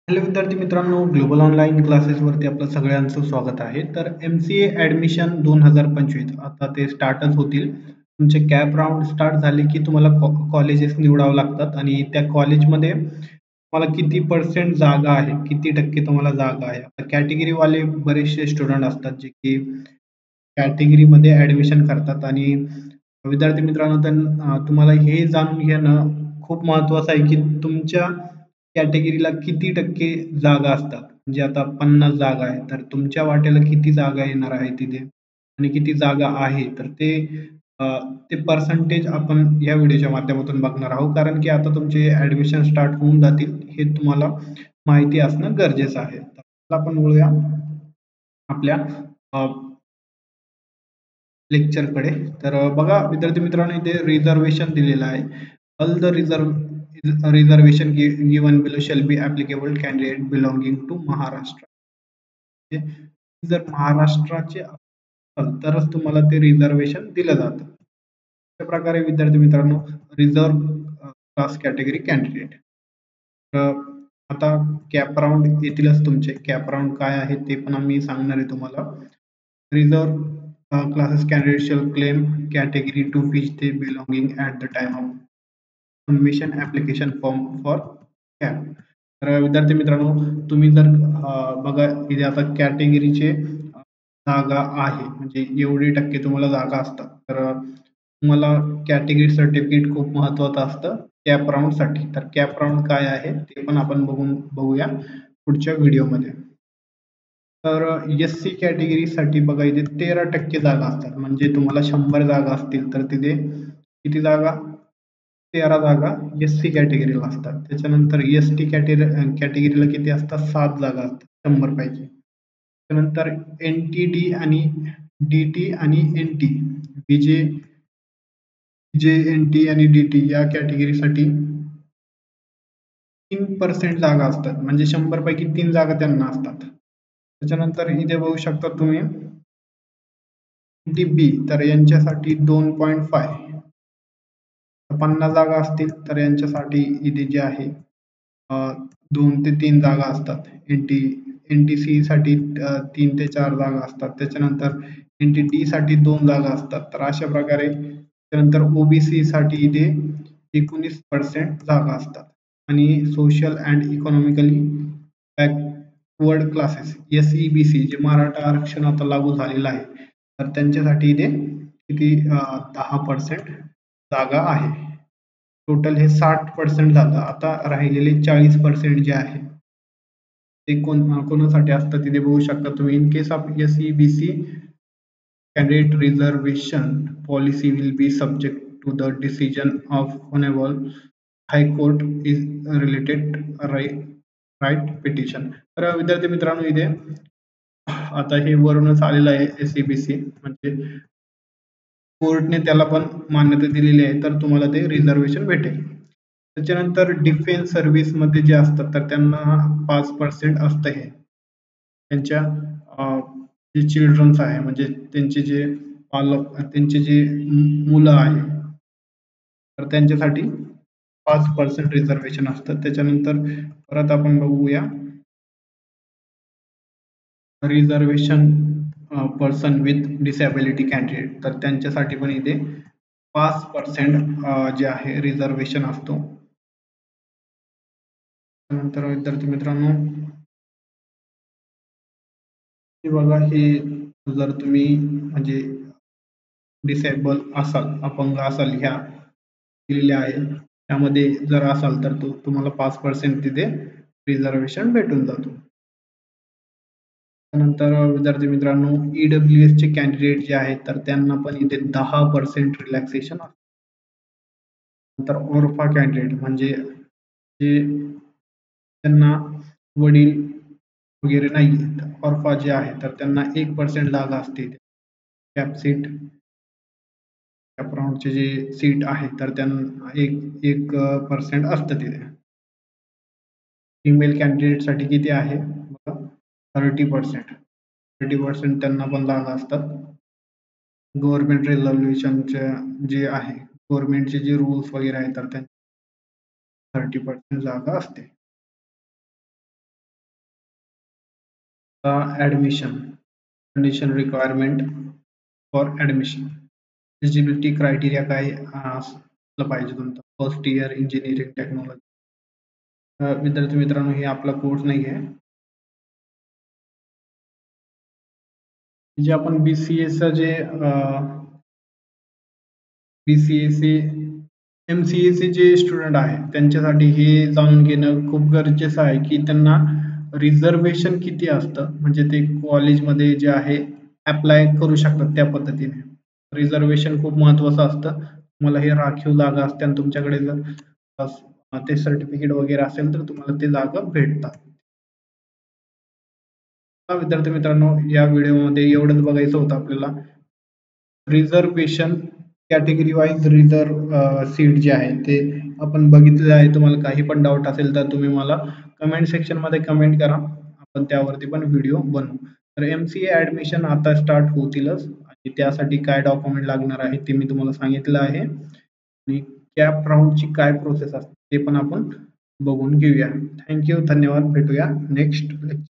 Hello विद्यार्थी मित्रांनो, global online क्लासेसवरती आपलं सगळ्यांचं स्वागत आहे. तर MCA ॲडमिशन 2025 आता ते स्टार्टच होतील. तुमचे कॅप राउंड स्टार्ट झाले की तुम्हाला कॉलेजेस निवडावं लागतात आणि त्या कॉलेजमध्ये तुम्हाला किती पर्सेंट जागा आहे, किती टक्के तुम्हाला जागा आहे. आता कॅटेगरीवाले बरेचसे स्टुडंट असतात जे की कॅटेगरीमध्ये ॲडमिशन करतात आणि विद्यार्थी मित्रांनो तुम्हाला हे जाणून घेणं खूप महत्त्वाचं आहे की तुमच्या कॅटेगरीला किती टक्के जागा असतात. म्हणजे आता 50 जागा आहे, तर तुमच्या वाट्याला किती जागा येणार आहे तिथे आणि किती जागा आहे. तर अ, ते पर्सेंटेज आपण या व्हिडिओच्या माध्यमातून बघणार आहोत. कारण की आता तुमचे ॲडमिशन स्टार्ट होऊन जातील, हे तुम्हाला माहिती असणं गरजेचं आहे. तर आपण वळूया आपल्या लेक्चरकडे. तर बघा विद्यार्थी मित्रांनो, इथे रिझर्वेशन दिलेलं आहे. All the reservation given below shall be applicable candidate belonging to Maharashtra. म्हणजे जर महाराष्ट्राचे असाल तरच तुम्हाला ते रिझर्वेशन दिलं जातं. अशा प्रकारे विद्यार्थी मित्रांनो, रिझर्व्ह क्लास कॅटेगरी कॅन्डिडेट. आता कॅप राउंड येतीलच तुमचे. कॅप राउंड काय आहे ते पण आम्ही सांगणार आहे तुम्हाला. Reserve classes candidate shall claim category to which they belonging at the time of submission application form for CAP. तर विद्यार्थी मित्रांनो, तुम्ही जर बघा इथे आता कॅटेगरीचे जागा आहे म्हणजे एवढी टक्के तुम्हाला जागा असतात. तर तुम्हाला कॅटेगरी सर्टिफिकेट खूप महत्त्वाचं असतं कॅप राउंडसाठी. तर कॅप राउंड काय आहे ते पण आपण बघूया पुढच्या व्हिडिओमध्ये. तर एस-सी कॅटेगरीसाठी बघा इथे 13% जागा असतात. म्हणजे तुम्हाला 100 जागा असतील तर तिथे किती जागा? 13 जागा एस-सी कॅटेगरीला असतात. त्याच्यानंतर एस-टी कॅटेगरीला किती असतात? 7 जागा असतात 100 पैकी. त्यानंतर एन-टी-डी आणि डी-टी आणि एन-टी, जे एन-टी आणि डी-टी या कॅटेगरीसाठी 3% जागा असतात. म्हणजे 100 पैकी 3 जागा त्यांना असतात. त्याच्यानंतर इथे बघू शकता तुम्ही डी-बी तर यांच्यासाठी 2.5 50 जागा असतील तर यांच्यासाठी इथे जे आहे 2 ते 3 जागा असतात. एन-टी-सी साठी 3 ते 4 जागा असतात. त्याच्यानंतर एन-टी-डी साठी 2 जागा असतात. तर अशा प्रकारे त्यानंतर ओबीसी साठी इथे 19% जागा असतात आणि social and economically backward classes SEBC जे मराठा आरक्षण आता लागू झालेलं आहे तर त्यांच्यासाठी इथे किती 10% जागा आहे. टोटल हे 60% झालं. आता राहिलेले 40% जे आहे ते कोणासाठी असतं तिथे बघू शकता तुम्ही. In case of SEBC candidate reservation policy will be subject to the decision of Honorable High Court is related right petition. तर विद्यार्थी मित्रांनो, इथे आता हे वरूनच आलेलं आहे एस-ई-बी-सी म्हणजे कोर्टने त्याला पण मान्यता दिलेली आहे तर तुम्हाला ते रिझर्वेशन भेटेल. त्याच्यानंतर डिफेन्स सर्व्हिसमध्ये जे असतात तर त्यांना 5% असतं हे. त्यांच्या जे चिल्ड्रन्स आहे म्हणजे त्यांचे जे पालक त्यांचे जे मुलं आहे तर त्यांच्यासाठी 5% रिझर्वेशन असतं. त्याच्यानंतर परत आपण बघूया reservation person with disability candidate तर त्यांच्यासाठी पण इथे 5% जे आहे रिझर्वेशन असतो. त्यानंतर विद्यार्थी मित्रांनो, हे बघा हे जर तुम्ही म्हणजे डिसेबल असाल, अपंग असाल ह्या दिलेल्या आहे त्यामध्ये जर असाल तर तुम्हाला 5% तिथे रिझर्वेशन भेटून जातो. त्यानंतर विद्यार्थी मित्रांनो, ईडब्ल्यूएस चे कॅन्डिडेट जे आहेत तर त्यांना पण इथे 10% रिलॅक्सेशन असतं. नंतर ओरफा कॅन्डिडेट म्हणजे जे त्यांना वडील वगैरे नाही ऑरफा जे आहे तर त्यांना 1% जागा असते. कॅप सीट कॅप राउंडचे जे सीट आहे तर त्यांना 1% असतं तिथे. फिमेल कॅन्डिडेटसाठी किती आहे बघा 30% त्यांना पण जागा असतात. गव्हर्नमेंट रिझर्वेशनचे जे आहे गव्हर्नमेंटचे जे रूल्स वगैरे आहेत तर त्यांना 30% जागा असते. Admission condition requirement for admission. Eligibility criteria काय असलं पाहिजे तुमचं. First year engineering technology. विद्यार्थी मित्रांनो, हे आपला कोर्स नाही आहे. जे आपण BCA जे BCA MCA जे स्टुडंट आहे त्यांच्यासाठी हे जाणून घेणं खूप गरजेचं आहे की त्यांना रिझर्वेशन किती असतं, म्हणजे ते कॉलेजमध्ये जे आहे अप्लाय करू शकतात त्या पद्धतीने. रिझर्वेशन खूप महत्वाचं असतं. तुम्हाला हे राखीव जागा असते आणि तुमच्याकडे जर ते सर्टिफिकेट वगैरे असेल तर तुम्हाला ते जागा भेटतात. विद्यार्थी मित्रांनो, या व्हिडिओमध्ये एवढंच बघायचं होतं आपल्याला. रिझर्वेशन कॅटेगरी वाईज सीट जे आहे ते आपण बघितलेलं आहे. तुम्हाला काही पण डाऊट असेल तर तुम्ही मला कमेंट सेक्शन मध्ये कमेंट करा, आपण त्यावरती पण व्हिडिओ बनवू. तर MCA ऍडमिशन आता स्टार्ट होतीलच आणि त्यासाठी काय डॉक्युमेंट लागणार आहे ते मी तुम्हाला सांगितलं आहे आणि कॅप राऊंडची काय प्रोसेस असते ते पण आपण बघून घेऊया. थँक्यू, धन्यवाद. भेटूया नेक्स्ट लेक्चर.